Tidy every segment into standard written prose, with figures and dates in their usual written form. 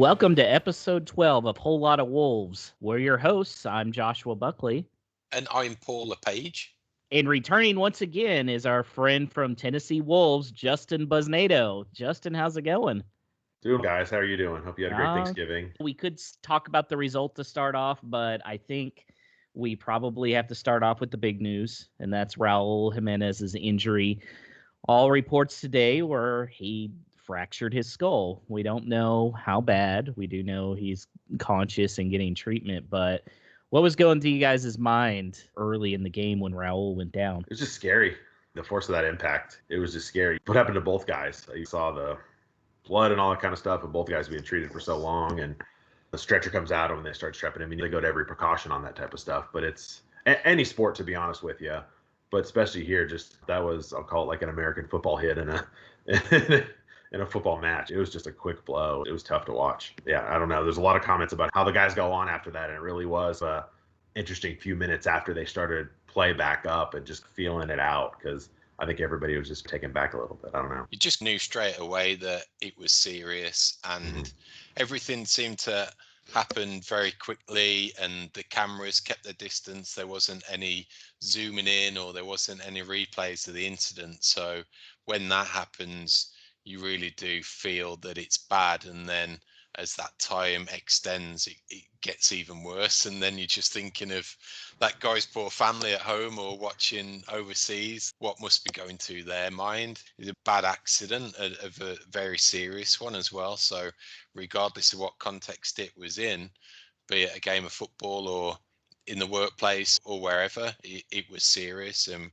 Welcome to episode 12 of Whole Lot of Wolves. We're your hosts. I'm Joshua Buckley. And I'm Paul LePage. And returning once again is our friend from Tennessee Wolves, Justin Buznado. Justin, how's it going? Doing, guys. How are you doing? Hope you had a great Thanksgiving. We could talk about the result to start off, but I think we probably have to start off with the big news, and that's Raùl Jimenez's injury. All reports today were he fractured his skull. We don't know how bad. We do know he's conscious and getting treatment, but what was going through you guys' mind early in the game when Raùl went down? It was just scary. The force of that impact. It was just scary. What happened to both guys? You saw the blood and all that kind of stuff, and both guys being treated for so long, and the stretcher comes out and they start strapping him. I mean, they go to every precaution on that type of stuff, but it's any sport, to be honest with you, but especially here, just that was, I'll call it like an American football hit in a football match. It was just a quick blow. It was tough to watch. Yeah, I don't know. There's a lot of comments about how the guys go on after that, and it really was a interesting few minutes after they started play back up and just feeling it out, because I think everybody was just taken back a little bit. I don't know. You just knew straight away that it was serious, and everything seemed to happen very quickly, and the cameras kept their distance. There wasn't any zooming in, or there wasn't any replays of the incident. So when that happens, you really do feel that it's bad, and then as that time extends, it gets even worse, and then you're just thinking of that guy's poor family at home or watching overseas. What must be going through their mind? It's a bad accident, of a very serious one as well. So regardless of what context it was in, be it a game of football or in the workplace or wherever, it was serious. And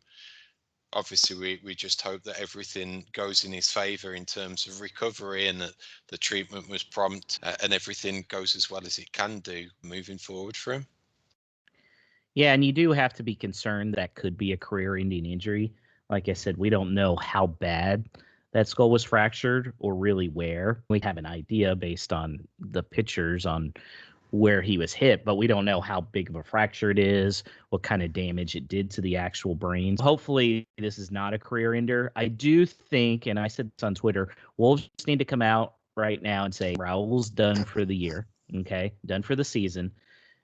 obviously we just hope that everything goes in his favor in terms of recovery, and that the treatment was prompt, and everything goes as well as it can do moving forward for him. Yeah, and you do have to be concerned that could be a career-ending injury. Like I said, we don't know how bad that skull was fractured or really where. We have an idea based on the pictures on where he was hit, but we don't know how big of a fracture it is, what kind of damage it did to the actual brain. Hopefully this is not a career ender. I do think, and I said this on Twitter, Wolves need to come out right now and say Raul's done for the year, okay, done for the season,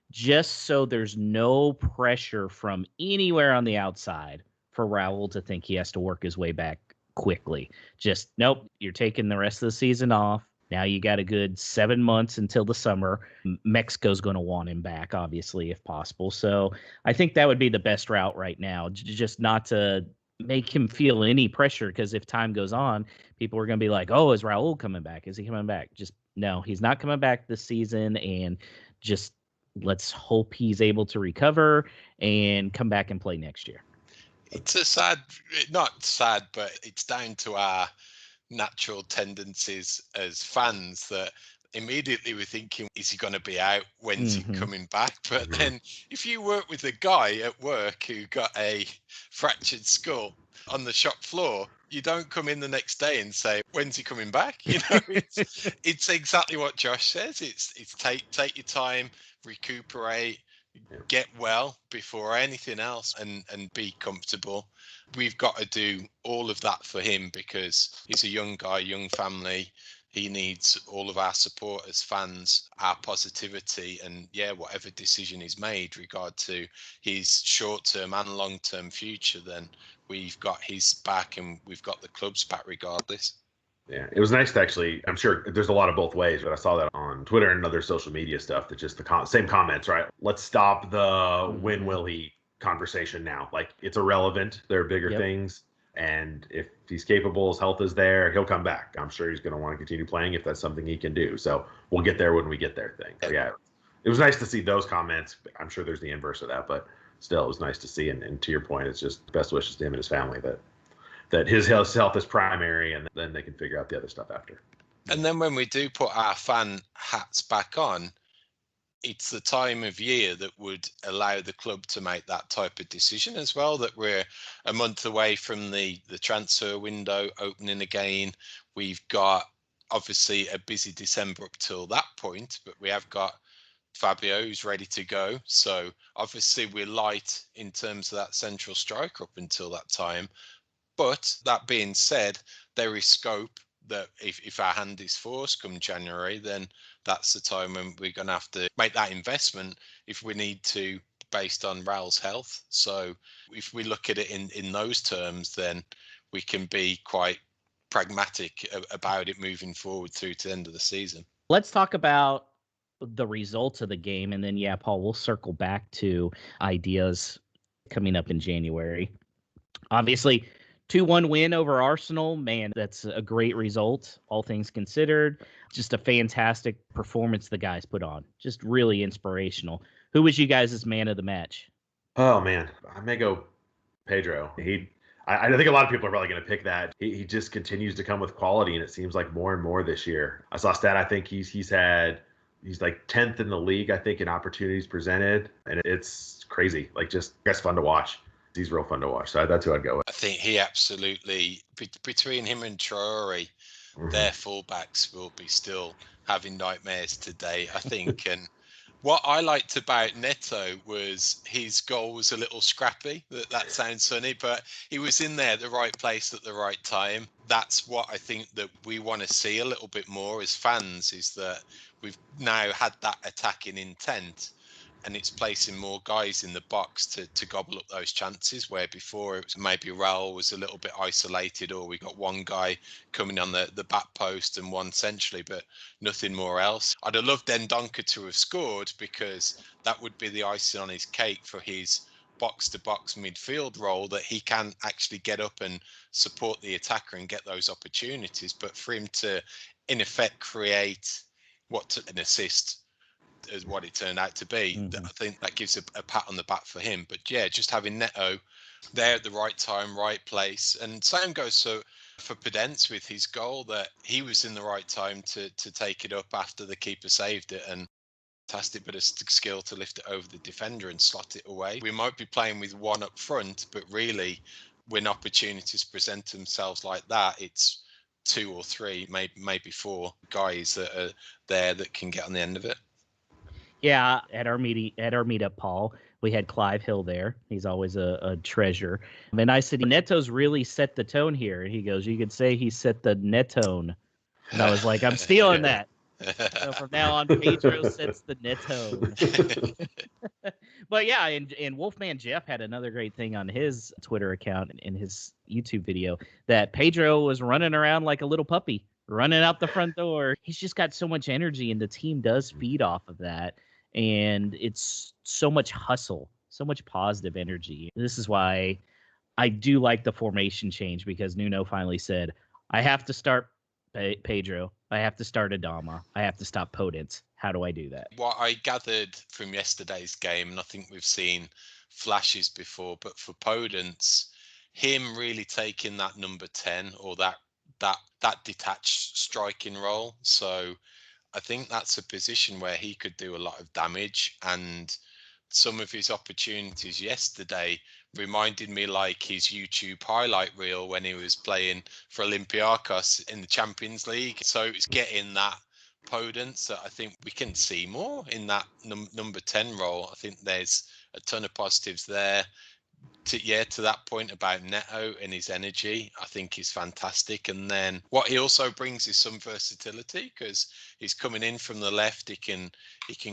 just so there's no pressure from anywhere on the outside for Raul to think he has to work his way back quickly. Just, nope, you're taking the rest of the season off. Now you got a good 7 months until the summer. Mexico's going to want him back, obviously, if possible. So I think that would be the best route right now, just not to make him feel any pressure, because if time goes on, people are going to be like, oh, is Raul coming back? Is he coming back? Just, no, he's not coming back this season, and just let's hope he's able to recover and come back and play next year. It's not sad, but it's down to our natural tendencies as fans that immediately we're thinking, is he going to be out? When's he coming back? But then if you work with a guy at work who got a fractured skull on the shop floor, you don't come in the next day and say, when's he coming back? You know, it's exactly what Josh says. It's take your time, recuperate, get well before anything else, and be comfortable. We've got to do all of that for him, because he's a young guy, young family. He needs all of our support as fans, our positivity, and whatever decision is made regard to his short-term and long-term future, then we've got his back and we've got the club's back regardless. Yeah, it was nice to actually, I'm sure there's a lot of both ways, but I saw that on Twitter and other social media stuff, that just the same comments, right? Let's stop the when will he conversation now. Like, it's irrelevant. There are bigger things. And if he's capable, his health is there, he'll come back. I'm sure he's going to want to continue playing if that's something he can do. So we'll get there when we get there thing. So, yeah, it was nice to see those comments. I'm sure there's the inverse of that, but still, it was nice to see. And to your point, it's just best wishes to him and his family that his health is primary, and then they can figure out the other stuff after. And then when we do put our fan hats back on, it's the time of year that would allow the club to make that type of decision as well, that we're a month away from the transfer window opening again. We've got obviously a busy December up till that point, but we have got Fabio who's ready to go. So obviously we're light in terms of that central striker up until that time. But that being said, there is scope that if our hand is forced come January, then that's the time when we're going to have to make that investment if we need to, based on Raùl's health. So if we look at it in those terms, then we can be quite pragmatic about it moving forward through to the end of the season. Let's talk about the results of the game, and then Paul, we'll circle back to ideas coming up in January. Obviously, 2-1 win over Arsenal. Man, that's a great result, all things considered. Just a fantastic performance the guys put on. Just really inspirational. Who was you guys' man of the match? Oh, man. I may go Pedro. I think a lot of people are probably going to pick that. He just continues to come with quality, and it seems like more and more this year. I saw a stat. I think he's like 10th in the league, I think, in opportunities presented, and it's crazy. Like, just fun to watch. He's real fun to watch. So that's who I'd go with. I think he absolutely, between him and Traore, their fullbacks will be still having nightmares today, I think. And what I liked about Neto was his goal was a little scrappy. That sounds funny, but he was in there at the right place at the right time. That's what I think that we want to see a little bit more as fans, is that we've now had that attacking intent, and it's placing more guys in the box to gobble up those chances, where before it was maybe Raùl was a little bit isolated, or we got one guy coming on the back post and one centrally, but nothing more else. I'd have loved Dendoncker to have scored, because that would be the icing on his cake for his box-to-box midfield role, that he can actually get up and support the attacker and get those opportunities. But for him to, in effect, create an assist, as what it turned out to be, I think that gives a pat on the back for him. But yeah, just having Neto there at the right time, right place. And same goes for Podence with his goal, that he was in the right time to take it up after the keeper saved it, and fantastic bit of skill to lift it over the defender and slot it away. We might be playing with one up front, but really when opportunities present themselves like that, it's 2 or 3, maybe 4 guys that are there that can get on the end of it. Yeah, at our meetup, Paul, we had Clive Hill there. He's always a treasure. And I said, Neto's really set the tone here. And he goes, you could say he set the net-tone. And I was like, I'm stealing that. So from now on, Pedro sets the net-tone. But yeah, and Wolfman Jeff had another great thing on his Twitter account and his YouTube video, that Pedro was running around like a little puppy, running out the front door. He's just got so much energy, and the team does feed off of that. And it's so much hustle, so much positive energy. This is why I do like the formation change, because Nuno finally said, I have to start Pedro. I have to start Adama. I have to stop Podence. How do I do that? What I gathered from yesterday's game, and I think we've seen flashes before, but for Podence, him really taking that number 10, or that detached striking role. So I think that's a position where he could do a lot of damage, and some of his opportunities yesterday reminded me like his YouTube highlight reel when he was playing for Olympiacos in the Champions League. So it's getting that Podence that I think we can see more in that number 10 role. I think there's a ton of positives there. To that point about Neto and his energy, I think he's fantastic. And then what he also brings is some versatility, because he's coming in from the left. He can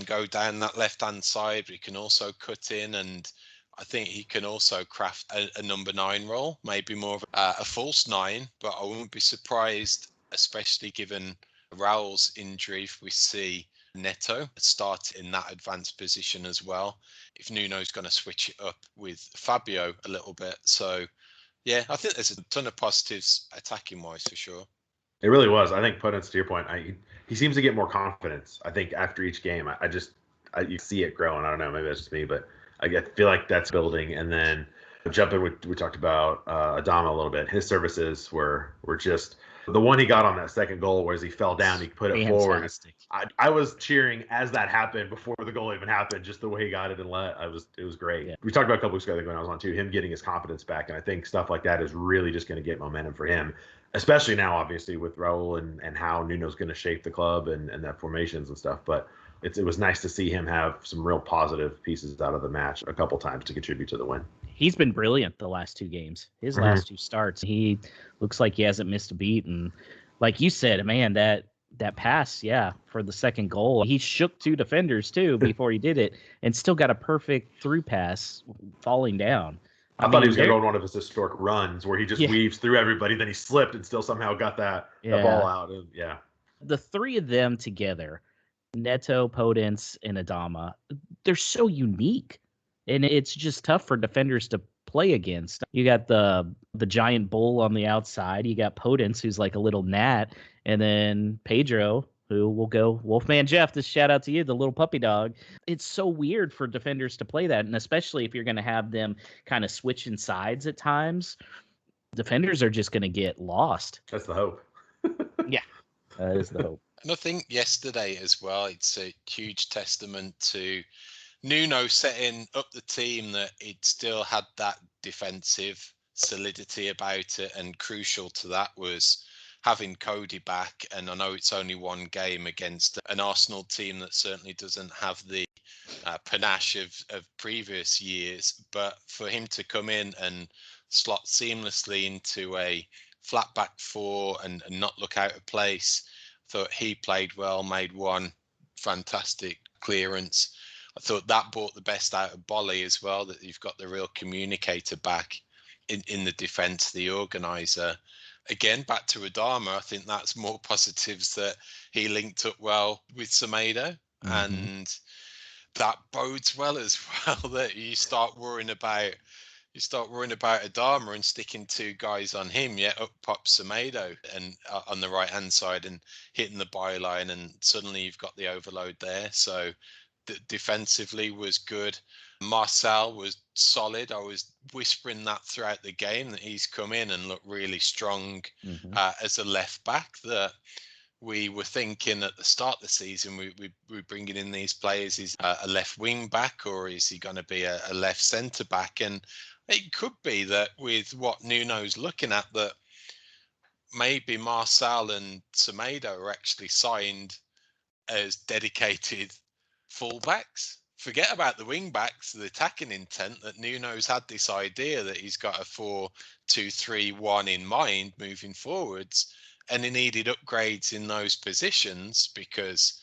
go down that left-hand side, but he can also cut in. And I think he can also craft a number 9 role, maybe more of a false 9. But I wouldn't be surprised, especially given Raùl's injury, if we see Neto start in that advanced position as well, if Nuno's going to switch it up with Fabio a little bit. So yeah, I think there's a ton of positives attacking wise for sure. It really was. I think Podence, to your point, he seems to get more confidence. I think after each game, you see it growing. I don't know, maybe that's just me, but I feel like that's building. And then jumping, we talked about Adama a little bit. His services were just the one he got on that second goal, where he fell down, he put it forward. I was cheering as that happened before the goal even happened, just the way he got it and it was great. Yeah. We talked about a couple weeks ago when I was on too, him getting his confidence back, and I think stuff like that is really just going to get momentum for him, especially now, obviously, with Raùl and how Nuno's going to shape the club and that formations and stuff. But it was nice to see him have some real positive pieces out of the match a couple times to contribute to the win. He's been brilliant the last 2 games. His last 2 starts, he looks like he hasn't missed a beat. And like you said, man, that that pass, yeah, for the second goal. He shook 2 defenders too before he did it, and still got a perfect through pass falling down. I thought he was going to go on one of his historic runs where he just weaves through everybody, then he slipped and still somehow got that ball out. And, the 3 of them together, Neto, Podence, and Adama, they're so unique, and it's just tough for defenders to play against. You got the giant bull on the outside. You got Podence, who's like a little gnat, and then Pedro, who will go Wolfman Jeff. This shout out to you, the little puppy dog. It's so weird for defenders to play that, and especially if you're going to have them kind of switching sides at times, defenders are just going to get lost. That's the hope. Yeah, that is the hope. And I think yesterday as well, it's a huge testament to Nuno setting up the team that it still had that defensive solidity about it, and crucial to that was having Cody back. And I know it's only one game against an Arsenal team that certainly doesn't have the panache of previous years, but for him to come in and slot seamlessly into a flat back 4 and not look out of place, I thought he played well, made one fantastic clearance. I thought that brought the best out of Bolly as well, that you've got the real communicator back in the defence, the organiser. Again, back to Adama, I think that's more positives that he linked up well with Semedo, and that bodes well as well, that you start worrying about Adama and sticking 2 guys on him, up pops Semedo and on the right hand side and hitting the byline, and suddenly you've got the overload there. So defensively was good. Marcel was solid. I was whispering that throughout the game, that he's come in and looked really strong as a left back. That we were thinking at the start of the season, we're bringing in these players. Is a left wing back, or is he going to be a left centre back? And it could be that with what Nuno's looking at, that maybe Marcel and Semedo are actually signed as dedicated fullbacks. Forget about the wing backs, the attacking intent, that Nuno's had this idea that he's got a 4-2-3-1 in mind moving forwards, and he needed upgrades in those positions because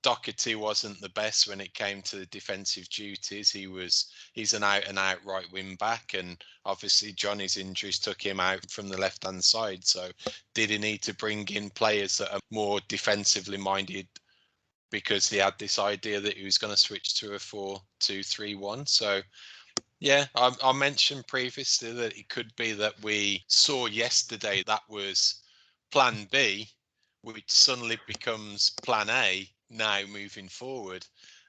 Doherty wasn't the best when it came to the defensive duties. He's an out and out right wing back, and obviously Johnny's injuries took him out from the left hand side. So did he need to bring in players that are more defensively minded, because he had this idea that he was going to switch to a 4-2-3-1. So, yeah, I mentioned previously that it could be that we saw yesterday that was plan B, which suddenly becomes plan A now moving forward.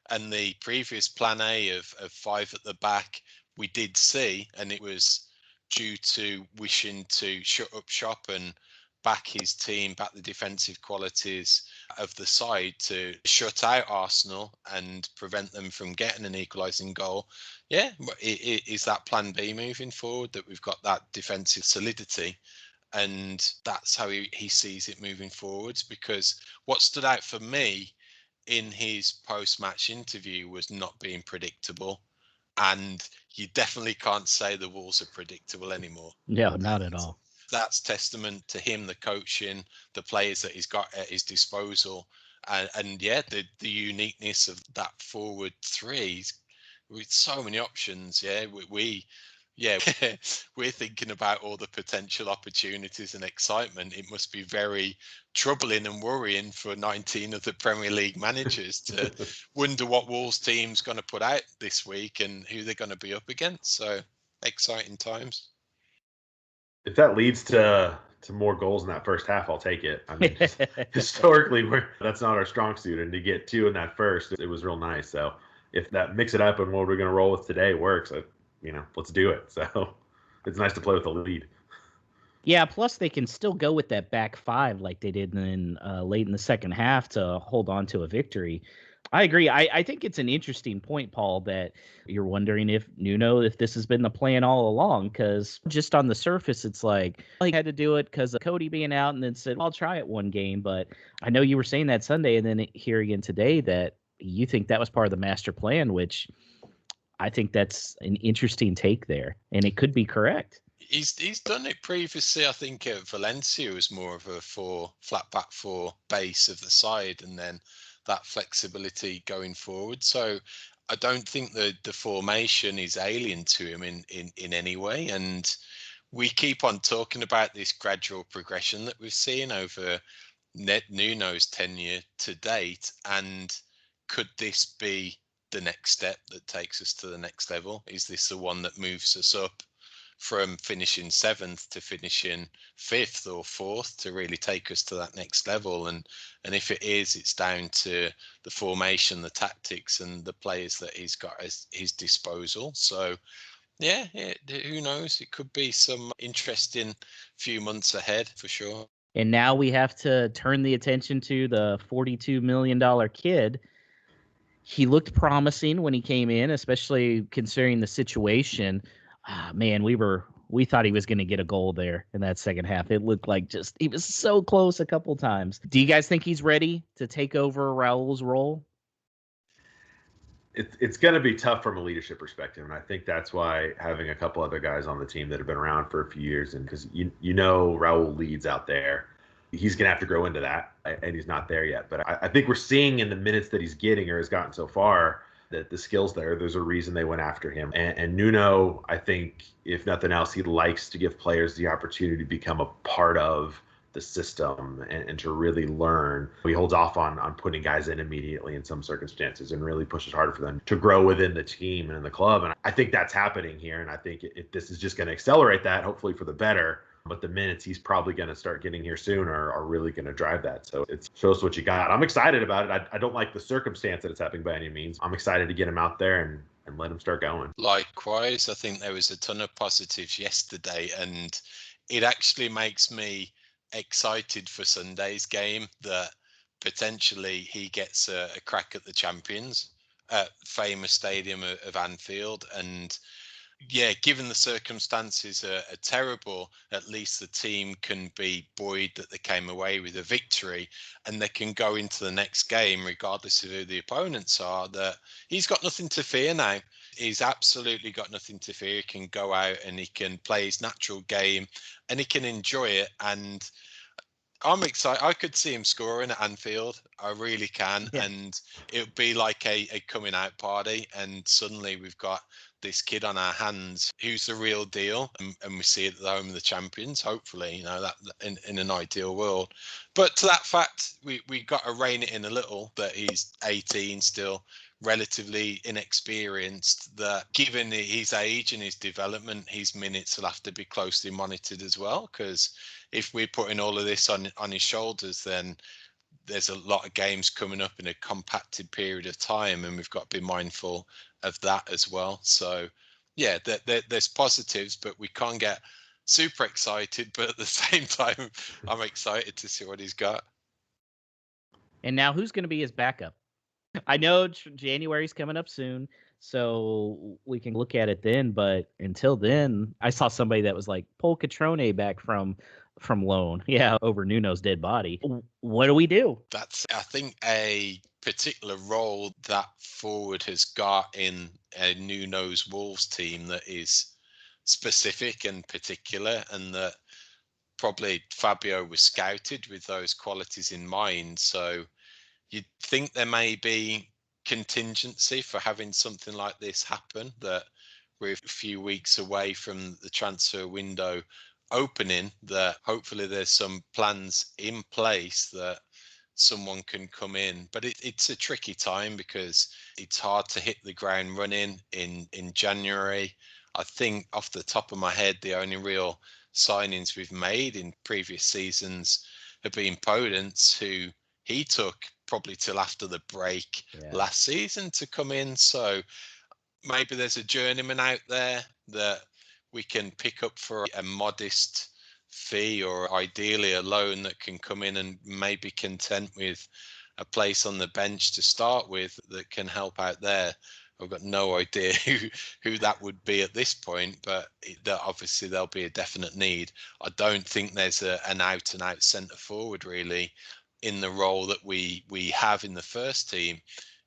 And the previous plan A of 5 at the back, we did see, and it was due to wishing to shut up shop and back his team, back the defensive qualities of the side to shut out Arsenal and prevent them from getting an equalising goal. Yeah, is that plan B moving forward, that we've got that defensive solidity, and that's how he sees it moving forwards? Because what stood out for me in his post-match interview was not being predictable, and you definitely can't say the Wolves are predictable anymore. No, not at all. That's testament to him, the coaching, the players that he's got at his disposal, and the uniqueness of that forward 3 with so many options. We're thinking about all the potential opportunities and excitement. It must be very troubling and worrying for 19 of the Premier League managers to wonder what Wolves team's going to put out this week and who they're going to be up against. So exciting times. If that leads to more goals in that first half, I'll take it. I mean, historically, that's not our strong suit, and to get 2 in that first, it was real nice. So if that mix it up and what we're going to roll with today works, let's do it. So it's nice to play with the lead. Yeah, plus they can still go with that back 5 like they did in late in the second half to hold on to a victory. I agree. I think it's an interesting point, Paul, that you're wondering if this has been the plan all along, because just on the surface, it's like he had to do it because of Cody being out, and then said, I'll try it one game. But I know you were saying that Sunday, and then here again today, that you think that was part of the master plan, which I think that's an interesting take there, and it could be correct. He's done it previously. I think at Valencia was more of a flat back four base of the side, and then that flexibility going forward. So I don't think the formation is alien to him in any way. And we keep on talking about this gradual progression that we've seen over Nuno's tenure to date. And could this be the next step that takes us to the next level? Is this the one that moves us up from finishing 7th to finishing 5th or 4th to really take us to that next level? And if it is, it's down to the formation, the tactics, and the players that he's got at his disposal. So yeah, who knows? It could be some interesting few months ahead for sure. And now we have to turn the attention to the $42 million kid. He looked promising when he came in, especially considering the situation. Man, we thought he was going to get a goal there in that second half. It looked like he was so close a couple times. Do you guys think he's ready to take over Raul's role? It's going to be tough from a leadership perspective, and I think that's why having a couple other guys on the team that have been around for a few years, and because you know Raul leads out there, he's going to have to grow into that, and he's not there yet. But I think we're seeing in the minutes that he's getting or has gotten so far that the skills there's a reason they went after him. And Nuno, I think, if nothing else, he likes to give players the opportunity to become a part of the system and to really learn. He holds off on putting guys in immediately in some circumstances and really pushes harder for them to grow within the team and in the club. And I think that's happening here. And I think this is just going to accelerate that, hopefully for the better. But the minutes he's probably going to start getting here soon are really going to drive that. So it shows what you got. I'm excited about it. I don't like the circumstance that it's happening by any means. I'm excited to get him out there and let him start going. Likewise, I think there was a ton of positives yesterday, and it actually makes me excited for Sunday's game that potentially he gets a crack at the champions at famous stadium of Anfield. And yeah, given the circumstances are terrible, at least the team can be buoyed that they came away with a victory, and they can go into the next game, regardless of who the opponents are, that he's got nothing to fear now. He's absolutely got nothing to fear. He can go out and he can play his natural game and he can enjoy it. And I'm excited. I could see him scoring at Anfield. I really can. Yeah. And it would be like a coming out party. And suddenly we've got this kid on our hands who's the real deal. And we see it at the home of the champions, hopefully, that in an ideal world. But to that fact, we got to rein it in a little that he's 18 still, relatively inexperienced, that given his age and his development, his minutes will have to be closely monitored as well, because if we're putting all of this on his shoulders, then there's a lot of games coming up in a compacted period of time, and we've got to be mindful of that as well. So yeah, there's positives, but we can't get super excited, but at the same time I'm excited to see what he's got. And now who's going to be his backup? I know January's coming up soon, so we can look at it then. But until then, I saw somebody that was like, pull Catrone back from loan. Yeah, over Nuno's dead body. What do we do? That's, I think, a particular role that forward has got in a Nuno's Wolves team that is specific and particular, and that probably Fabio was scouted with those qualities in mind. So you'd think there may be contingency for having something like this happen, that we're a few weeks away from the transfer window opening, that hopefully there's some plans in place that someone can come in. But it's a tricky time because it's hard to hit the ground running in January. I think off the top of my head, the only real signings we've made in previous seasons have been Podence, who he took probably till after the break last season to come in. So maybe there's a journeyman out there that we can pick up for a modest fee, or ideally a loan that can come in and maybe content with a place on the bench to start with that can help out there. I've got no idea who that would be at this point, but obviously there'll be a definite need. I don't think there's an out-and-out centre forward really in the role that we have in the first team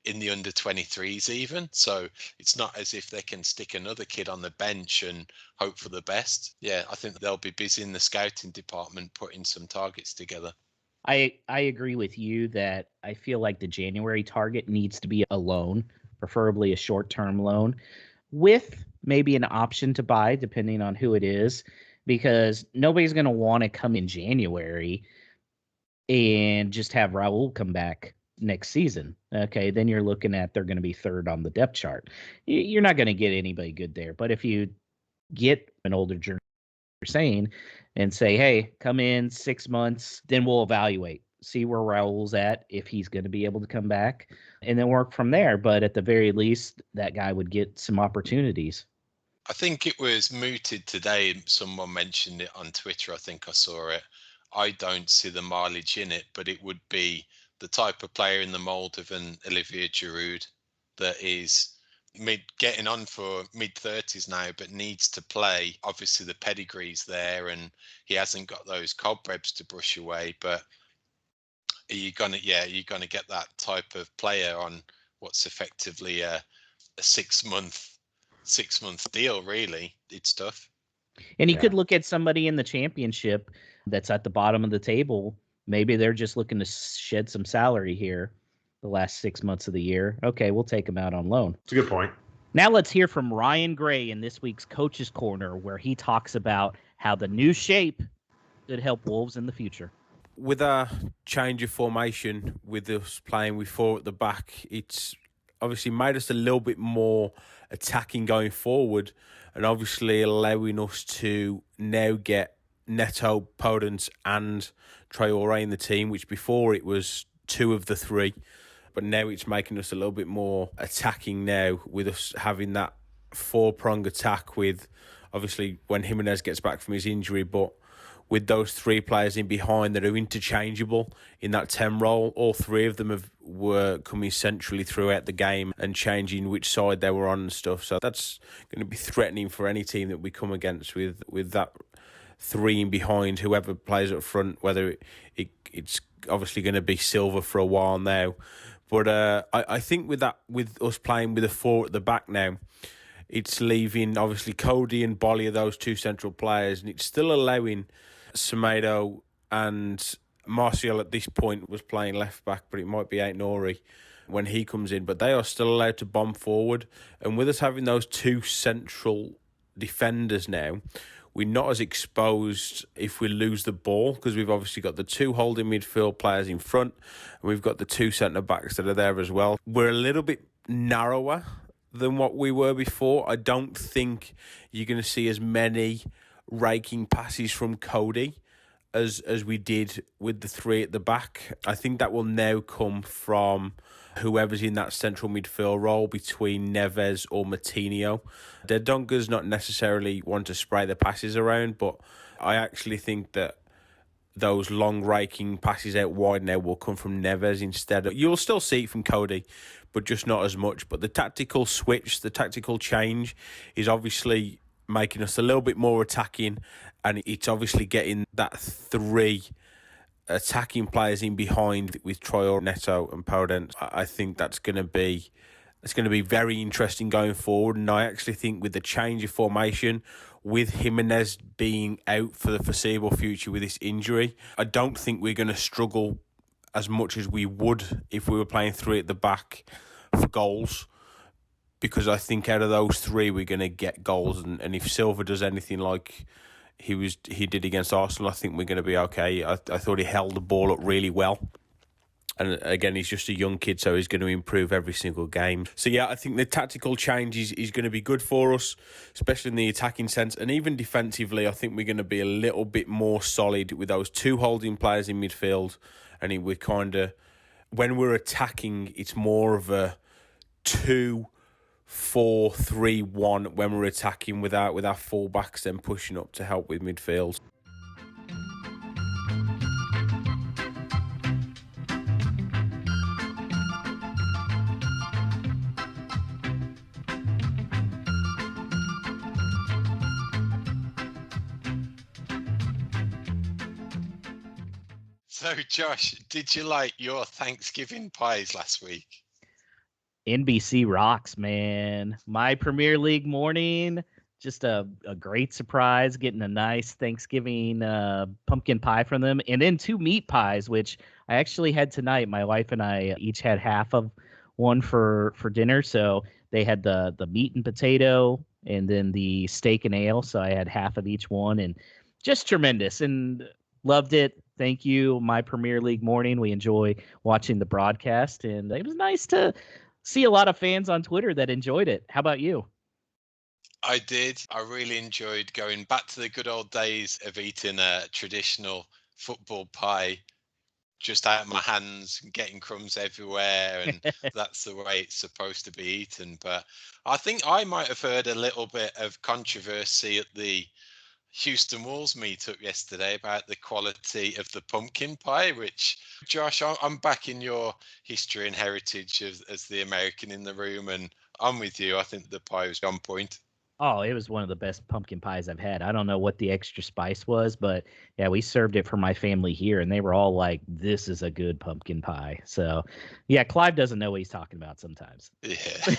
in the under 23s even. So it's not as if they can stick another kid on the bench and hope for the best. Yeah, I think they'll be busy in the scouting department putting some targets together. I agree with you that I feel like the January target needs to be a loan, preferably a short-term loan, with maybe an option to buy depending on who it is, because nobody's going to want to come in January and just have Raul come back next season. Okay, then you're looking at they're going to be third on the depth chart. You're not going to get anybody good there. But if you get an older journey, you're saying, and say, hey, come in 6 months, then we'll evaluate, see where Raul's at, if he's going to be able to come back, and then work from there. But at the very least, that guy would get some opportunities. I think it was mooted today. Someone mentioned it on Twitter. I think I saw it. I don't see the mileage in it, but it would be the type of player in the mold of an Olivier Giroud that is getting on for mid-30s now, but needs to play. Obviously, the pedigree's there, and he hasn't got those cobwebs to brush away. But you're gonna get that type of player on what's effectively a 6-month deal. Really, it's tough. And you could look at somebody in the championship that's at the bottom of the table. Maybe they're just looking to shed some salary here the last 6 months of the year. Okay, we'll take him out on loan. It's a good point. Now let's hear from Ryan Gray in this week's Coach's Corner, where he talks about how the new shape could help Wolves in the future. With a change of formation, with us playing with 4 at the back, it's obviously made us a little bit more attacking going forward, and obviously allowing us to now get Neto, Podence and Traoré in the team, which before it was 2 of the 3. But now it's making us a little bit more attacking now, with us having that 4-prong attack with, obviously, when Jimenez gets back from his injury, but with those 3 players in behind that are interchangeable in that 10 role. All 3 of them were coming centrally throughout the game and changing which side they were on and stuff. So that's going to be threatening for any team that we come against with that 3 in behind, whoever plays up front, whether it's obviously going to be Silva for a while now. But I think with us playing with a 4 at the back now, it's leaving obviously Cody and Bolly, those 2 central players, and it's still allowing Semedo and Martial at this point was playing left back, but it might be Aït-Nouri when he comes in. But they are still allowed to bomb forward. And with us having those 2 central defenders now, we're not as exposed if we lose the ball, because we've obviously got the 2 holding midfield players in front, and we've got the 2 centre-backs that are there as well. We're a little bit narrower than what we were before. I don't think you're going to see as many raking passes from Cody as we did with the 3 at the back. I think that will now come from whoever's in that central midfield role between Neves or Matinho. Dendonker's not necessarily want to spray the passes around, but I actually think that those long raking passes out wide now will come from Neves instead. You'll still see it from Cody, but just not as much. But the tactical switch, the tactical change is obviously making us a little bit more attacking, and it's obviously getting that 3 attacking players in behind with Traoré, Neto and Podence. I think that's going to be very interesting going forward. And I actually think with the change of formation, with Jimenez being out for the foreseeable future with this injury, I don't think we're going to struggle as much as we would if we were playing 3 at the back for goals. Because I think out of those 3, we're going to get goals. And if Silva does anything like he did against Arsenal, I think we're going to be okay. I thought he held the ball up really well. And again, he's just a young kid, so he's going to improve every single game. So yeah, I think the tactical change is going to be good for us, especially in the attacking sense. And even defensively, I think we're going to be a little bit more solid with those 2 holding players in midfield. And we're kind of, when we're attacking, it's more of a 2-4-3-1 when we're attacking with our full-backs then pushing up to help with midfield. So, Josh, did you like your Thanksgiving pies last week? NBC rocks, man. My Premier League morning, just a great surprise, getting a nice Thanksgiving pumpkin pie from them. And then 2 meat pies, which I actually had tonight. My wife and I each had half of one for dinner. So they had the meat and potato and then the steak and ale. So I had half of each one, and just tremendous and loved it. Thank you, My Premier League morning. We enjoy watching the broadcast, and it was nice to see a lot of fans on Twitter that enjoyed it. How about you? I did. I really enjoyed going back to the good old days of eating a traditional football pie just out of my hands, getting crumbs everywhere, and that's the way it's supposed to be eaten. But I think I might have heard a little bit of controversy at the Houston Wolves meetup yesterday about the quality of the pumpkin pie, which, Josh, I'm back in your history and heritage as the American in the room, and I'm with you. I think the pie was on point. Oh, it was one of the best pumpkin pies I've had. I don't know what the extra spice was, but yeah, we served it for my family here, and they were all like, "This is a good pumpkin pie." So, yeah, Clive doesn't know what he's talking about sometimes. Yeah.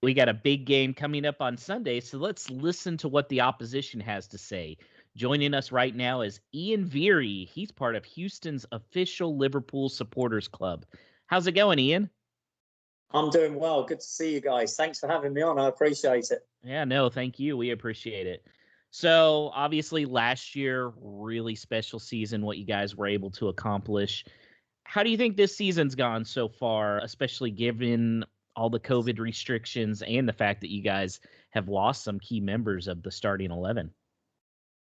We got a big game coming up on Sunday, so let's listen to what the opposition has to say. Joining us right now is Ian Veery. He's part of Houston's official Liverpool supporters club. How's it going, Ian? I'm doing well. Good to see you guys. Thanks for having me on. I appreciate it. Yeah, no, thank you. We appreciate it. So, obviously, last year, really special season, what you guys were able to accomplish. How do you think this season's gone so far, especially given all the COVID restrictions and the fact that you guys have lost some key members of the starting 11?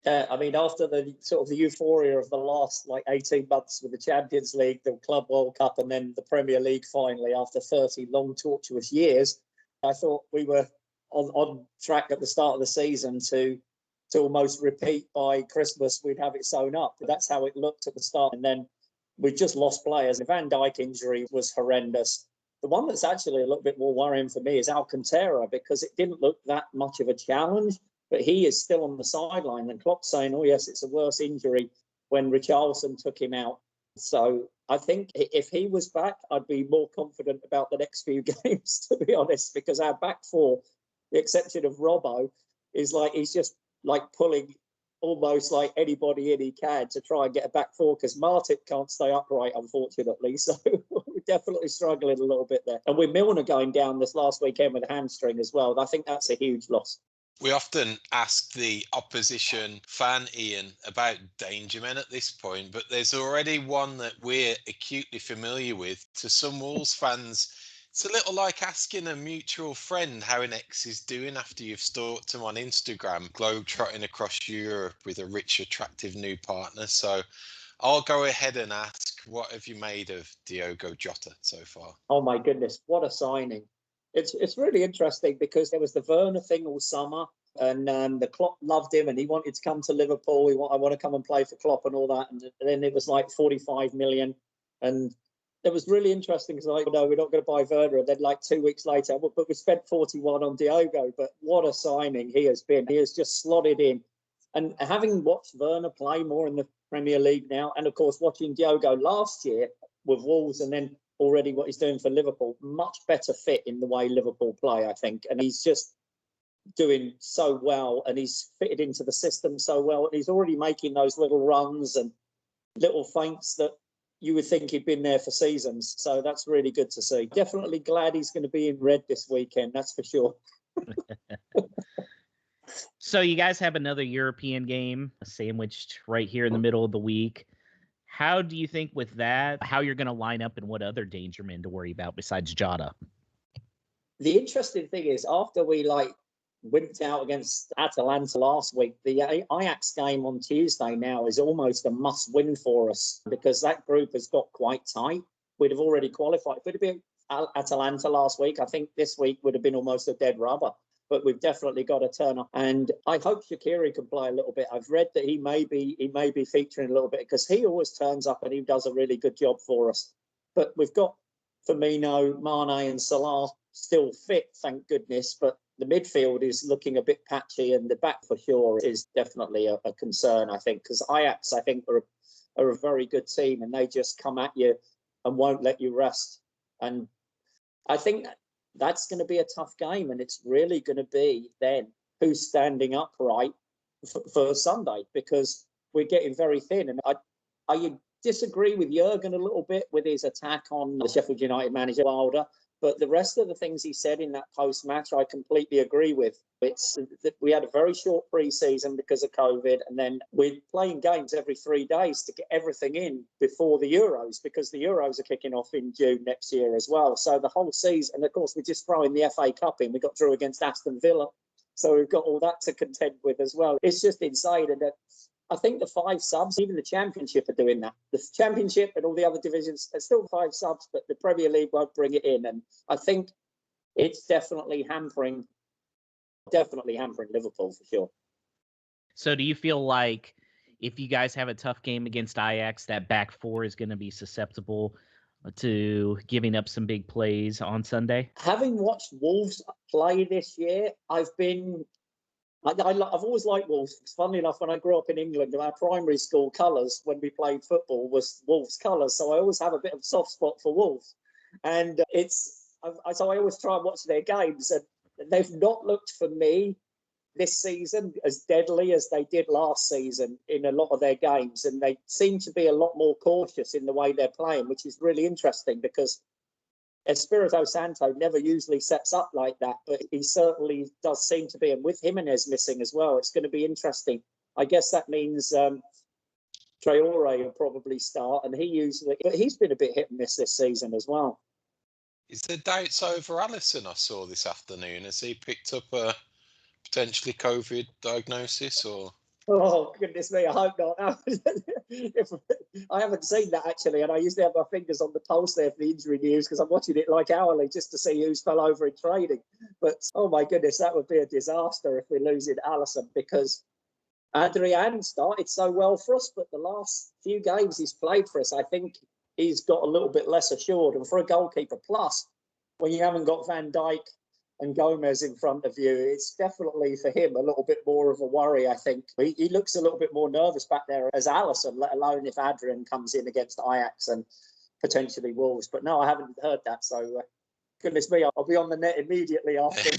I mean, after the sort of the euphoria of the last 18 months with the Champions League, the Club World Cup, and then the Premier League finally, after 30 long, tortuous years, I thought we were on track at the start of the season to almost repeat by Christmas. We'd have it sewn up. That's how it looked at the start. And then we just lost players. The Van Dijk injury was horrendous. The one that's actually a little bit more worrying for me is Alcantara, because it didn't look that much of a challenge. But he is still on the sideline, and Klopp's saying, "Oh yes, it's a worse injury," when Richarlison took him out. So I think if he was back, I'd be more confident about the next few games, to be honest, because our back four, the exception of Robbo, is he's just pulling almost like anybody in he can to try and get a back four, because Martip can't stay upright, unfortunately. So we're definitely struggling a little bit there. And with Milner going down this last weekend with a hamstring as well, I think that's a huge loss. We often ask the opposition fan, Ian, about danger men at this point, but there's already one that we're acutely familiar with. To some Wolves fans, it's a little like asking a mutual friend how an ex is doing after you've stalked them on Instagram, globe-trotting across Europe with a rich, attractive new partner. So I'll go ahead and ask, what have you made of Diogo Jota so far? Oh my goodness, what a signing. It's really interesting, because there was the Werner thing all summer, and the Klopp loved him and he wanted to come to Liverpool. I want to come and play for Klopp and all that. And then it was 45 million. And it was really interesting, because no, we're not going to buy Werner. And then 2 weeks later, but we spent 41 on Diogo. But what a signing he has been. He has just slotted in. And having watched Werner play more in the Premier League now, and of course watching Diogo last year with Wolves, and then already what he's doing for Liverpool, much better fit in the way Liverpool play, I think. And he's just doing so well, and he's fitted into the system so well, and he's already making those little runs and little feints that you would think he'd been there for seasons. So that's really good to see. Definitely glad he's going to be in red this weekend, that's for sure. So you guys have another European game sandwiched right here in the middle of the week. How do you think with that, how you're going to line up and what other danger men to worry about besides Jota? The interesting thing is, after we wimped out against Atalanta last week, the Ajax game on Tuesday now is almost a must-win for us, because that group has got quite tight. We'd have already qualified. If it had been Atalanta last week, I think this week would have been almost a dead rubber. But we've definitely got to turn up. And I hope Shaqiri can play a little bit. I've read that he may be featuring a little bit, because he always turns up and he does a really good job for us. But we've got Firmino, Mane and Salah still fit, thank goodness. But the midfield is looking a bit patchy, and the back for sure is definitely a concern, I think, because Ajax, I think, are a very good team, and they just come at you and won't let you rest. And I think that's going to be a tough game, and it's really going to be then who's standing upright for Sunday, because we're getting very thin. And I disagree with Jurgen a little bit with his attack on the Sheffield United manager, Wilder. But the rest of the things he said in that post-match, I completely agree with. It's that we had a very short pre-season because of COVID, and then we're playing games every 3 days to get everything in before the Euros, because the Euros are kicking off in June next year as well. So the whole season, and of course, we're just throwing the FA Cup in. We got drew against Aston Villa, so we've got all that to contend with as well. It's just insane, and I think the 5 subs, even the Championship, are doing that. The Championship and all the other divisions are still 5 subs, but the Premier League won't bring it in. And I think it's definitely hampering Liverpool for sure. So do you feel like if you guys have a tough game against Ajax, that back four is going to be susceptible to giving up some big plays on Sunday? Having watched Wolves play this year, I've always liked Wolves. Because funnily enough, when I grew up in England, our primary school colours when we played football was Wolves colours. So I always have a bit of a soft spot for Wolves. And so I always try and watch their games. And they've not looked for me this season as deadly as they did last season in a lot of their games. And they seem to be a lot more cautious in the way they're playing, which is really interesting because Espirito Santo never usually sets up like that, but he certainly does seem to be. And with Jimenez missing as well, it's going to be interesting. I guess that means Traore will probably start, and but he's been a bit hit and miss this season as well. Is there doubts over Alisson I saw this afternoon? Has he picked up a potentially COVID diagnosis or? Oh, goodness me, I hope not. I haven't seen that actually, and I used to have my fingers on the pulse there for the injury news because I'm watching it like hourly just to see who's fell over in training. But oh my goodness, that would be a disaster if we're losing Alisson, because Adrian started so well for us, but the last few games he's played for us, I think he's got a little bit less assured. And for a goalkeeper, plus when you haven't got Van Dijk and Gomez in front of you, it's definitely for him a little bit more of a worry, I think. He looks a little bit more nervous back there as Alisson, let alone if Adrian comes in against Ajax and potentially Wolves. But no, I haven't heard that. So, goodness me, I'll be on the net immediately after.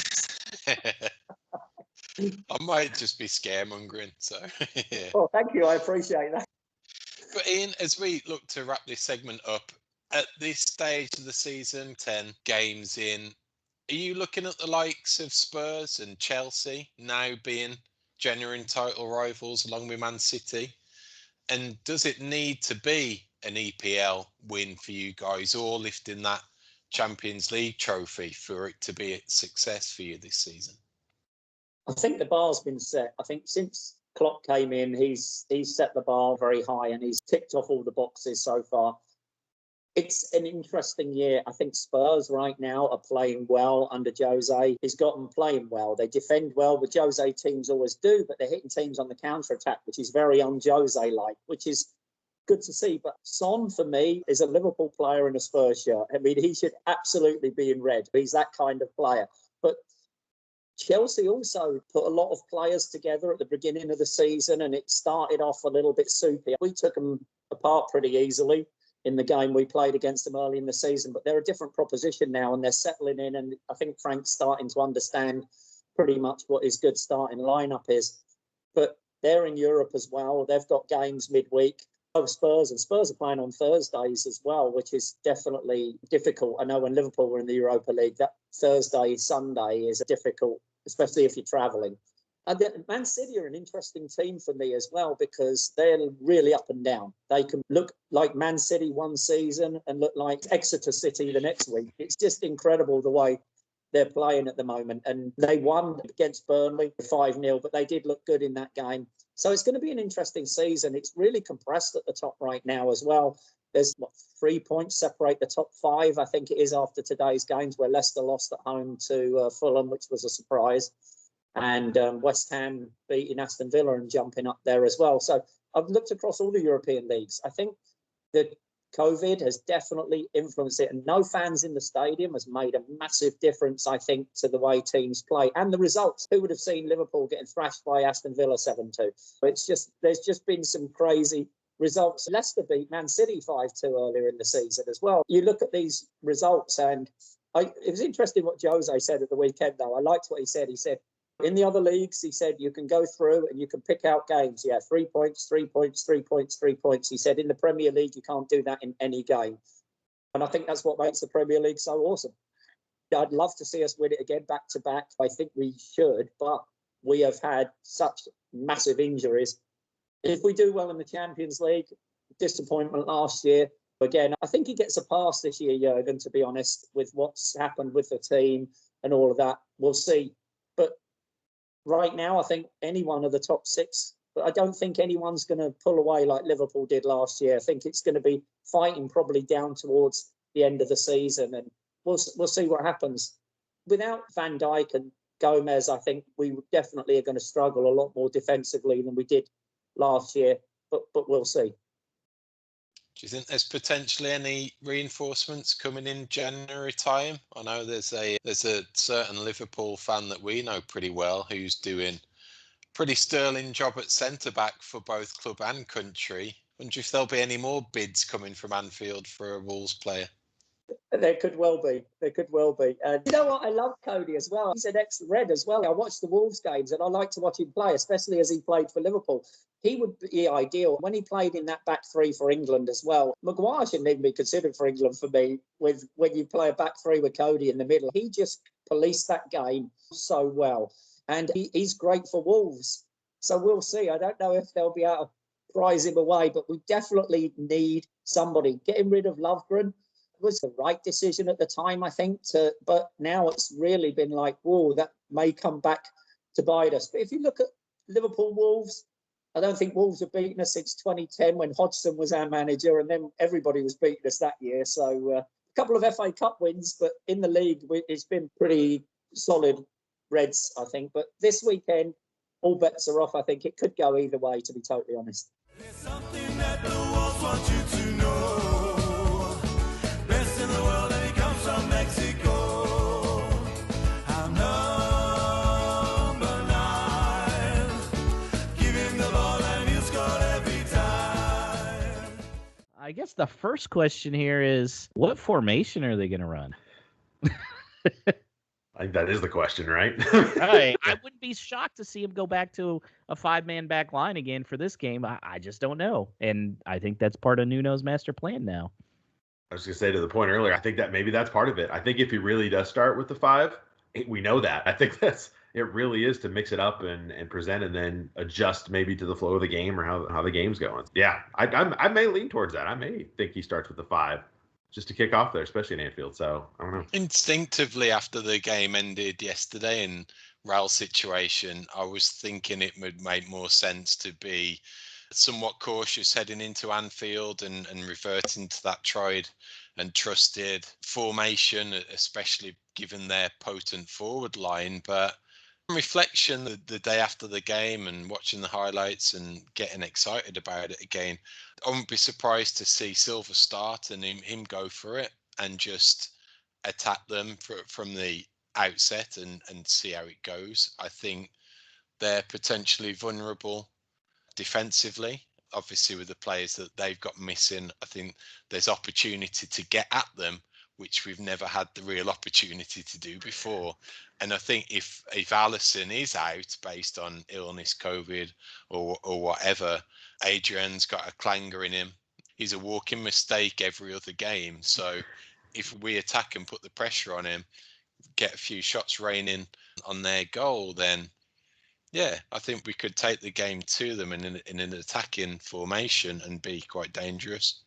I might just be scaremongering. So, yeah. Oh, thank you. I appreciate that. But Ian, as we look to wrap this segment up, at this stage of the season, 10 games in, are you looking at the likes of Spurs and Chelsea now being genuine title rivals along with Man City? And does it need to be an EPL win for you guys, or lifting that Champions League trophy for it to be a success for you this season? I think the bar's been set. I think since Klopp came in, he's set the bar very high and he's ticked off all the boxes so far. It's an interesting year. I think Spurs right now are playing well under Jose. He's got them playing well. They defend well. The Jose teams always do, but they're hitting teams on the counter-attack, which is very un-Jose-like, which is good to see. But Son, for me, is a Liverpool player in a Spurs shirt. I mean, he should absolutely be in red. He's that kind of player. But Chelsea also put a lot of players together at the beginning of the season, and it started off a little bit soupy. We took them apart pretty easily in the game we played against them early in the season, but they're a different proposition now and they're settling in, and I think Frank's starting to understand pretty much what his good starting lineup is. But they're in Europe as well. They've got games midweek. Spurs are playing on Thursdays as well, which is definitely difficult. I know when Liverpool were in the Europa League, that Thursday, Sunday is difficult, especially if you're travelling. And Man City are an interesting team for me as well, because they're really up and down. They can look like Man City one season and look like Exeter City the next week. It's just incredible the way they're playing at the moment. And they won against Burnley 5-0, but they did look good in that game. So it's going to be an interesting season. It's really compressed at the top right now as well. There's 3 points separate the top 5, I think it is, after today's games, where Leicester lost at home to Fulham, which was a surprise. And West Ham beating Aston Villa and jumping up there as well. So I've looked across all the European leagues. I think that COVID has definitely influenced it, and no fans in the stadium has made a massive difference, I think, to the way teams play and the results. Who would have seen Liverpool getting thrashed by Aston Villa 7-2? There's just been some crazy results. Leicester beat Man City 5-2 earlier in the season as well. You look at these results and It was interesting what Jose said at the weekend, though. I liked what he said. He said, in the other leagues, he said, you can go through and you can pick out games. Yeah, 3 points, 3 points, 3 points, 3 points. He said, in the Premier League, you can't do that in any game. And I think that's what makes the Premier League so awesome. I'd love to see us win it again back to back. I think we should, but we have had such massive injuries. If we do well in the Champions League, disappointment last year. Again, I think he gets a pass this year, Jurgen, to be honest, with what's happened with the team and all of that. We'll see. But right now, I think any one of the top 6, but I don't think anyone's going to pull away like Liverpool did last year. I think it's going to be fighting probably down towards the end of the season, and we'll see what happens. Without Van Dijk and Gomez, I think we definitely are going to struggle a lot more defensively than we did last year, but we'll see. Do you think there's potentially any reinforcements coming in January time? I know there's a certain Liverpool fan that we know pretty well who's doing a pretty sterling job at centre-back for both club and country. I wonder if there'll be any more bids coming from Anfield for a Wolves player. There could well be. And you know what? I love Cody as well. He's an ex-Red as well. I watched the Wolves games and I like to watch him play, especially as he played for Liverpool. He would be ideal when he played in that back three for England as well. Maguire shouldn't even be considered for England for me. When you play a back three with Cody in the middle, he just policed that game so well. And he's great for Wolves. So we'll see. I don't know if they'll be able to prize him away, but we definitely need somebody. Getting rid of Lovegren was the right decision at the time, I think. But now it's really been like, whoa, that may come back to bite us. But if you look at Liverpool Wolves, I don't think Wolves have beaten us since 2010 when Hodgson was our manager, and then everybody was beating us that year. So a couple of FA Cup wins, but in the league, it's been pretty solid Reds, I think. But this weekend, all bets are off. I think it could go either way, to be totally honest. There's something that the Wolves want you to know. Best in the world, and he comes from Mexico. I'm number 9. Give him the ball and he'll score every time. I guess the first question here is, what formation are they going to run? I think that is the question, right? Right. I wouldn't be shocked to see him go back to a 5-man back line again for this game. I just don't know. And I think that's part of Nuno's master plan now. I was going to say to the point earlier, I think that maybe that's part of it. I think if he really does start with the 5, we know that. I think it really is to mix it up and present and then adjust maybe to the flow of the game or how the game's going. Yeah, I may lean towards that. I may think he starts with the 5. Just to kick off there, especially in Anfield. So I don't know. Instinctively, after the game ended yesterday in Raùl's situation, I was thinking it would make more sense to be somewhat cautious heading into Anfield and reverting to that tried and trusted formation, especially given their potent forward line. But on reflection, the day after the game and watching the highlights and getting excited about it again, I wouldn't be surprised to see Silva start and him go for it and just attack them from the outset and see how it goes. I think they're potentially vulnerable defensively. Obviously, with the players that they've got missing, I think there's opportunity to get at them, which we've never had the real opportunity to do before. And I think if Alisson is out based on illness, COVID or whatever, Adrian's got a clanger in him. He's a walking mistake every other game. So if we attack and put the pressure on him, get a few shots raining on their goal, then yeah, I think we could take the game to them in an attacking formation and be quite dangerous.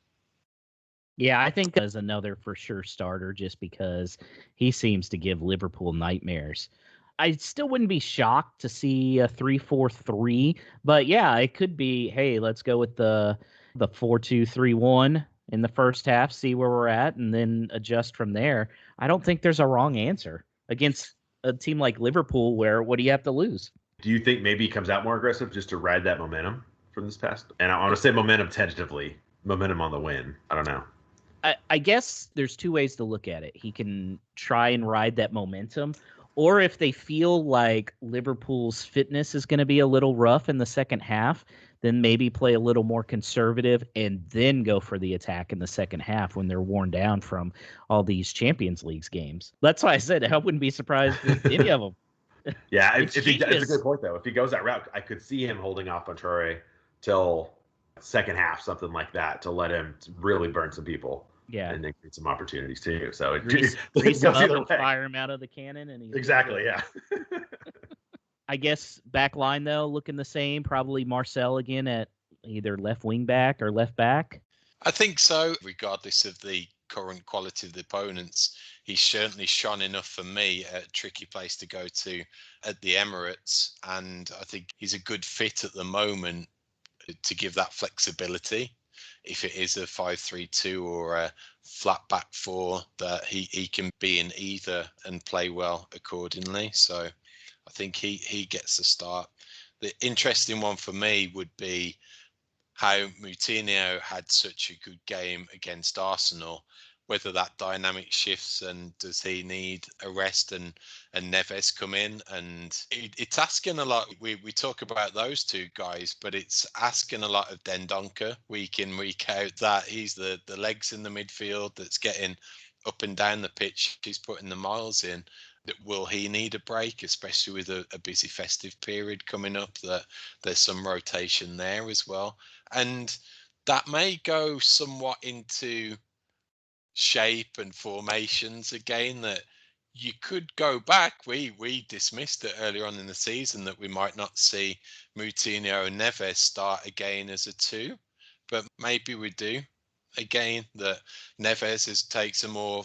Yeah, I think as another for sure starter just because he seems to give Liverpool nightmares. I still wouldn't be shocked to see a 3-4-3, but yeah, it could be, hey, let's go with the 4-2-3-1 in the first half, see where we're at, and then adjust from there. I don't think there's a wrong answer against a team like Liverpool where what do you have to lose? Do you think maybe he comes out more aggressive just to ride that momentum from this past? And I want to say momentum tentatively, momentum on the win. I don't know. I guess there's two ways to look at it. He can try and ride that momentum, or if they feel like Liverpool's fitness is going to be a little rough in the second half, then maybe play a little more conservative and then go for the attack in the second half when they're worn down from all these Champions League games. That's why I said I wouldn't be surprised if any of them. Yeah, It's it's a genius. good point though. If he goes that route, I could see him holding off on Traore till second half, something like that, to let him really burn some people. Yeah. And then create some opportunities too. So it Grease goes him up either and way. fire him out of the cannon. And Exactly, yeah. I guess back line, though, looking the same. Probably Marcel again at either left wing back or left back. I think so. Regardless of the current quality of the opponents, he's certainly shone enough for me a tricky place to go to at the Emirates. And I think he's a good fit at the moment to give that flexibility. If it is a 5-3-2 or a flat back four, that he can be in either and play well accordingly. So I think he gets the start. The interesting one for me would be how Moutinho had such a good game against Arsenal, whether that dynamic shifts and does he need a rest and Neves come in. And it's asking a lot. We talk about those two guys, but it's asking a lot of Dendoncker week in, week out, that he's the legs in the midfield that's getting up and down the pitch. He's putting the miles in. Will he need a break, especially with a busy festive period coming up, that there's some rotation there as well. And that may go somewhat into shape and formations again, that you could go back. We dismissed it earlier on in the season that we might not see Moutinho and Neves start again as a two, but maybe we do again, that Neves takes a more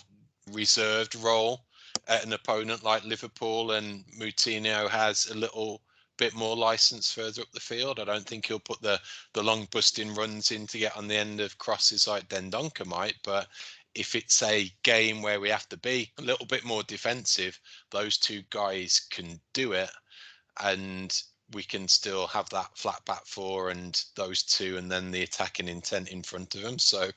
reserved role at an opponent like Liverpool, and Moutinho has a little bit more license further up the field. I don't think he'll put the long busting runs in to get on the end of crosses like Dendoncker might, but if it's a game where we have to be a little bit more defensive, those two guys can do it, and we can still have that flat back four and those two, and then the attacking intent in front of them. So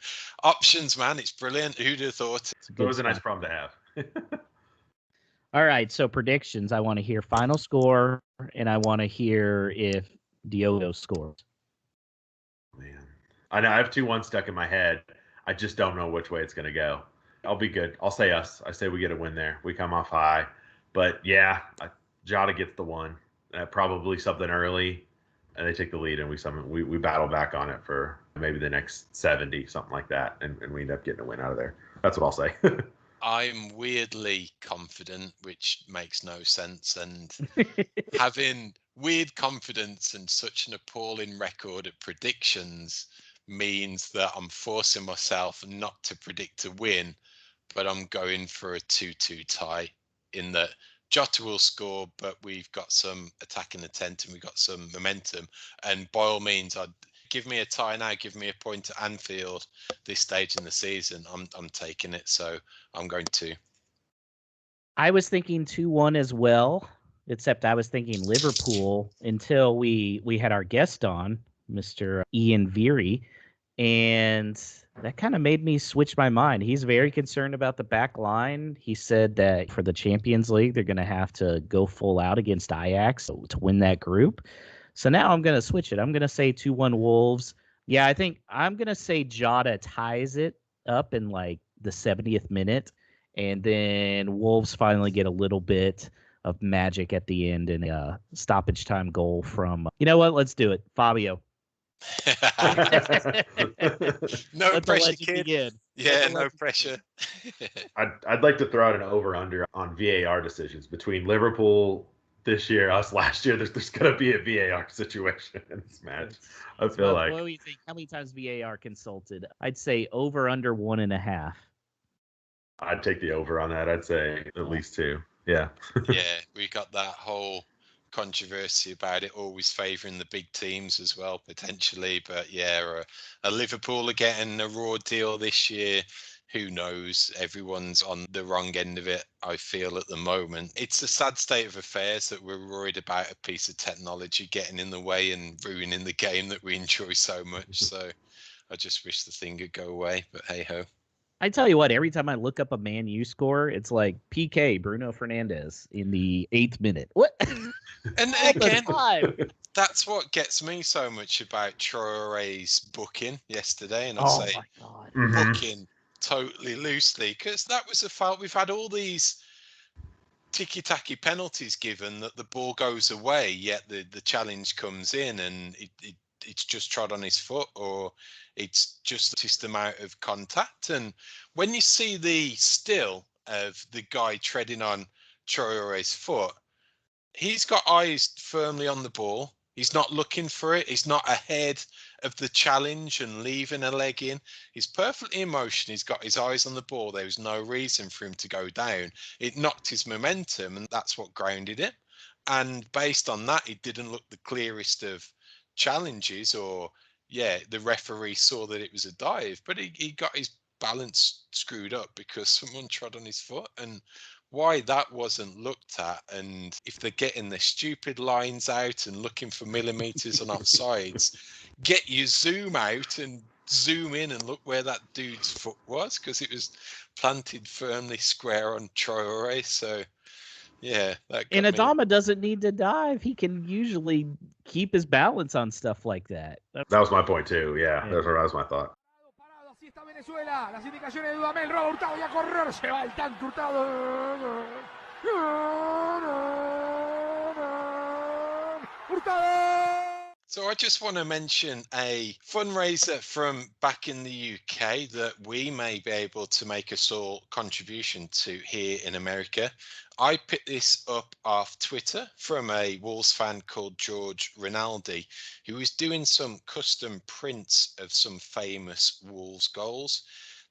options, man, it's brilliant. Who'd have thought? It was a nice problem to have. All right, so predictions. I want to hear final score, and I want to hear if Diogo scores. Man, I know I have 2-1 stuck in my head. I just don't know which way it's going to go. I'll be good. I'll say us. I say we get a win there. We come off high. But yeah, Jota gets the one. Probably something early, and they take the lead, and we battle back on it for maybe the next 70, something like that, and we end up getting a win out of there. That's what I'll say. I'm weirdly confident, which makes no sense. And having weird confidence and such an appalling record at predictions means that I'm forcing myself not to predict a win, but I'm going for a 2-2 tie, in that Jota will score, but we've got some attacking intent and we've got some momentum. And by all means, I'd give me a tie now, give me a point at Anfield this stage in the season. I'm taking it, so I'm going to. I was thinking 2-1 as well, except I was thinking Liverpool until we had our guest on, Mr. Ian Veery, and that kind of made me switch my mind. He's very concerned about the back line. He said that for the Champions League, they're going to have to go full out against Ajax to win that group. So now I'm going to switch it. I'm going to say 2-1 Wolves. Yeah, I think I'm going to say Jota ties it up in like the 70th minute, and then Wolves finally get a little bit of magic at the end and a stoppage time goal from, you know what? Let's do it. Fabio. No Let pressure, the kid. begin. Yeah, no pressure. I'd like to throw out an over-under on VAR decisions between Liverpool this year, us last year. There's going to be a VAR situation in this match. I feel like. What do you think? How many times VAR consulted? I'd say over under 1.5. I'd take the over on that. I'd say at least 2. Yeah. Yeah, we got that whole controversy about it always favouring the big teams as well, potentially. But yeah, a Liverpool are getting a raw deal this year. Who knows? Everyone's on the wrong end of it, I feel, at the moment. It's a sad state of affairs that we're worried about a piece of technology getting in the way and ruining the game that we enjoy so much. So I just wish the thing could go away, but hey-ho. I tell you what, every time I look up a Man U score, it's like PK, Bruno Fernandes, in the 8th minute. What? And all the again, time. that's what gets me so much about Traore's booking yesterday. And I Oh say my god. Mhm. booking totally loosely, because that was a foul. We've had all these ticky-tacky penalties given that the ball goes away, yet the challenge comes in and it's just trod on his foot, or it's just the least amount of contact. And when you see the still of the guy treading on Traore's foot, he's got eyes firmly on the ball. He's not looking for it. He's not ahead of the challenge and leaving a leg in. He's perfectly in motion. He's got his eyes on the ball. There was no reason for him to go down. It knocked his momentum, and that's what grounded it. And based on that, it didn't look the clearest of challenges, or the referee saw that it was a dive, but he got his balance screwed up because someone trod on his foot. And why that wasn't looked at, and if they're getting their stupid lines out and looking for millimeters on offsides, get your zoom out and zoom in and look where that dude's foot was, because it was planted firmly square on Traore. So that got And me. Adama doesn't need to dive. He can usually keep his balance on stuff like that. That was my point too. Yeah, that was my thought. Parado, así está Venezuela. Las indicaciones de Dudamel. Roba Hurtado y a correr. Se va el tanque Hurtado. Hurtado. So I just want to mention a fundraiser from back in the UK that we may be able to make a small contribution to here in America. I picked this up off Twitter from a Wolves fan called George Rinaldi, who was doing some custom prints of some famous Wolves goals.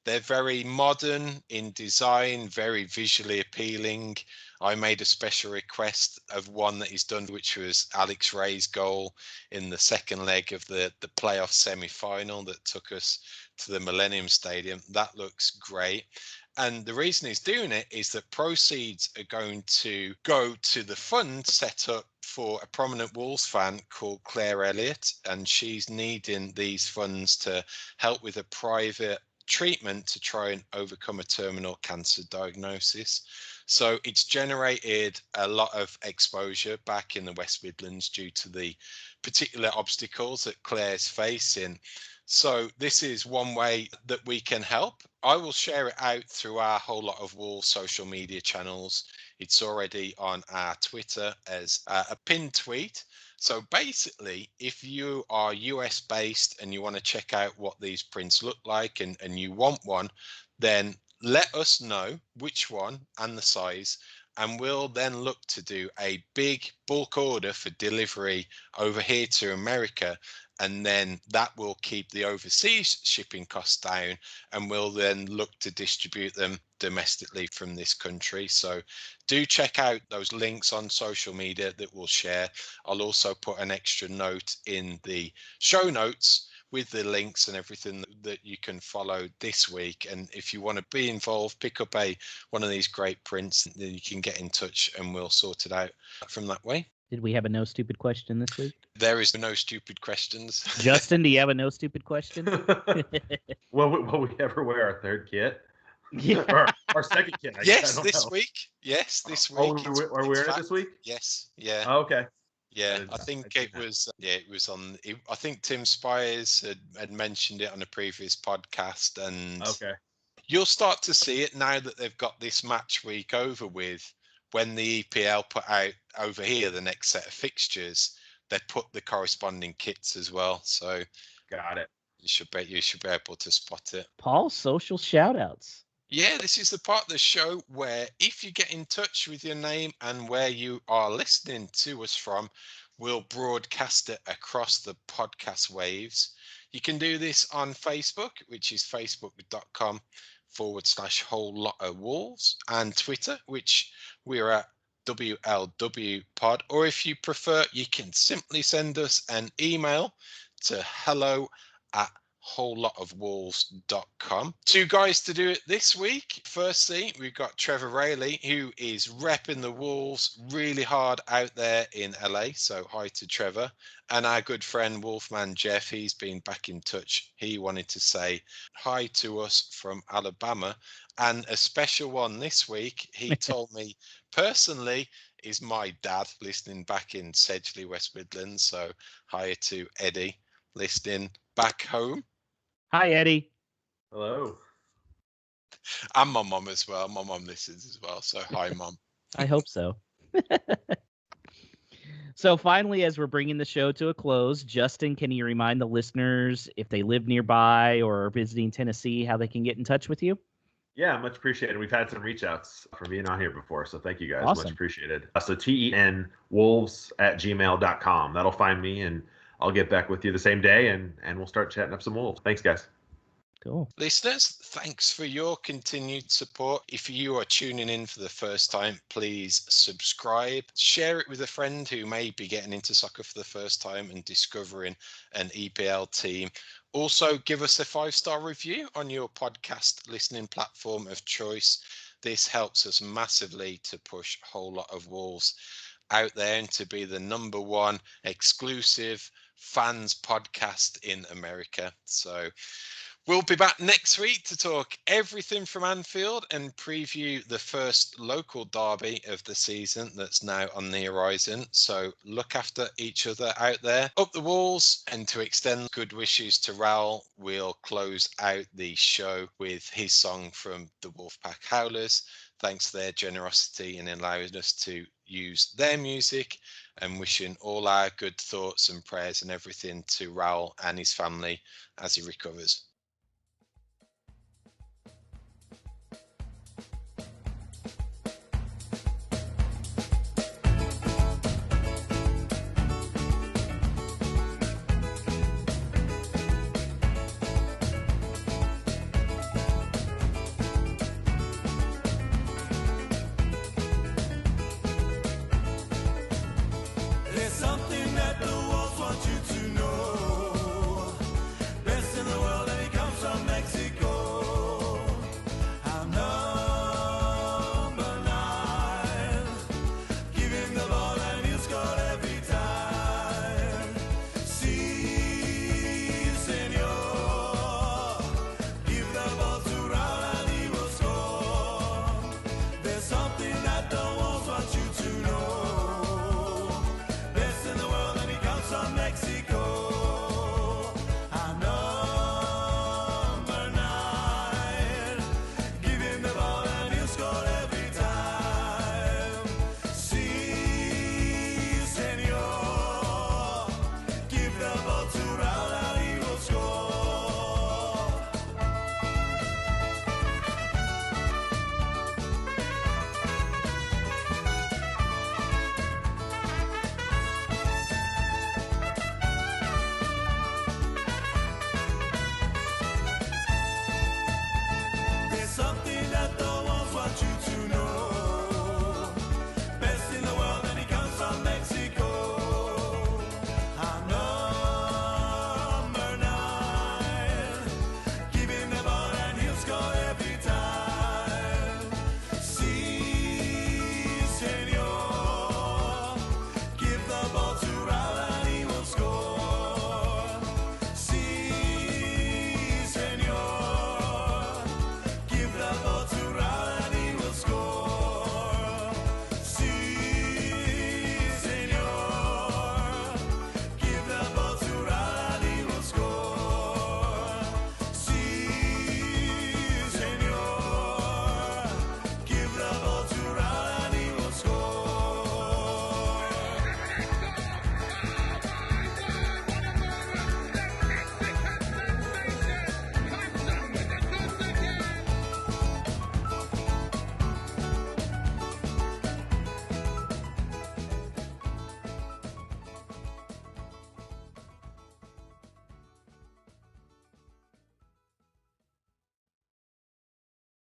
They're very modern in design, very visually appealing. I made a special request of one that he's done, which was Alex Ray's goal in the second leg of the playoff semi-final that took us to the Millennium Stadium. That looks great. And the reason he's doing it is that proceeds are going to go to the fund set up for a prominent Wolves fan called Claire Elliott, and she's needing these funds to help with a private treatment to try and overcome a terminal cancer diagnosis. So it's generated a lot of exposure back in the West Midlands due to the particular obstacles that Claire's facing. So this is one way that we can help. I will share it out through our Whole Lot of Wolves social media channels. It's already on our Twitter as a pinned tweet. So basically, if you are US based and you want to check out what these prints look like and you want one, then let us know which one and the size, and we'll then look to do a big bulk order for delivery over here to America. And then that will keep the overseas shipping costs down, and we'll then look to distribute them domestically from this country. So do check out those links on social media that we'll share. I'll also put an extra note in the show notes with the links and everything that you can follow this week. And if you want to be involved, pick up one of these great prints, then you can get in touch and we'll sort it out from that way. Did we have a no stupid question this week? There is no stupid questions. Justin, do you have a no stupid question? Will we ever wear our third kit? Yeah. Or our second kit? Yes, this week. Yes, this week. Are we wearing it this week? Yes. Yeah. Oh, okay. Yeah, I think it was. It was on. I think Tim Spires had mentioned it on a previous podcast, and Okay. you'll start to see it now that they've got this match week over with. When the EPL put out over here the next set of fixtures, they put the corresponding kits as well. So Got it. you should be able to spot it. Paul's social shout outs. Yeah, this is the part of the show where if you get in touch with your name and where you are listening to us from, we'll broadcast it across the podcast waves. You can do this on Facebook, which is facebook.com/whole lot of wolves, and Twitter, which we're at WLW pod. Or if you prefer, you can simply send us an email to hello@wholelotofwolves.com. Two guys to do it this week. Firstly, we've got Trevor Rayleigh, who is repping the Wolves really hard out there in LA. So hi to Trevor. And our good friend Wolfman Jeff, he's been back in touch. He wanted to say hi to us from Alabama. And a special one this week, he told me personally is my dad listening back in Sedgley, West Midlands. So hi to Eddie listening back home. Hi, Eddie. Hello. And my mum as well. My mum listens as well. So hi, mum. I hope so. So finally, as we're bringing the show to a close, Justin, can you remind the listeners if they live nearby or are visiting Tennessee, how they can get in touch with you? Yeah, much appreciated. We've had some reach outs from being on here before, so thank you guys. Awesome. Much appreciated. So tenwolves@gmail.com. That'll find me, and I'll get back with you the same day, and we'll start chatting up some wolves. Thanks, guys. Cool. Listeners, thanks for your continued support. If you are tuning in for the first time, please subscribe, share it with a friend who may be getting into soccer for the first time and discovering an EPL team. Also, give us a 5-star review on your podcast listening platform of choice. This helps us massively to push a whole lot of Wolves out there and to be the #1 exclusive fans podcast in America. So we'll be back next week to talk everything from Anfield and preview the first local derby of the season that's now on the horizon. So look after each other out there. Up the Wolves, and to extend good wishes to Raùl, we'll close out the show with his song from the Wolfpack Howlers. Thanks to their generosity in allowing us to use their music, and wishing all our good thoughts and prayers and everything to Raùl and his family as he recovers.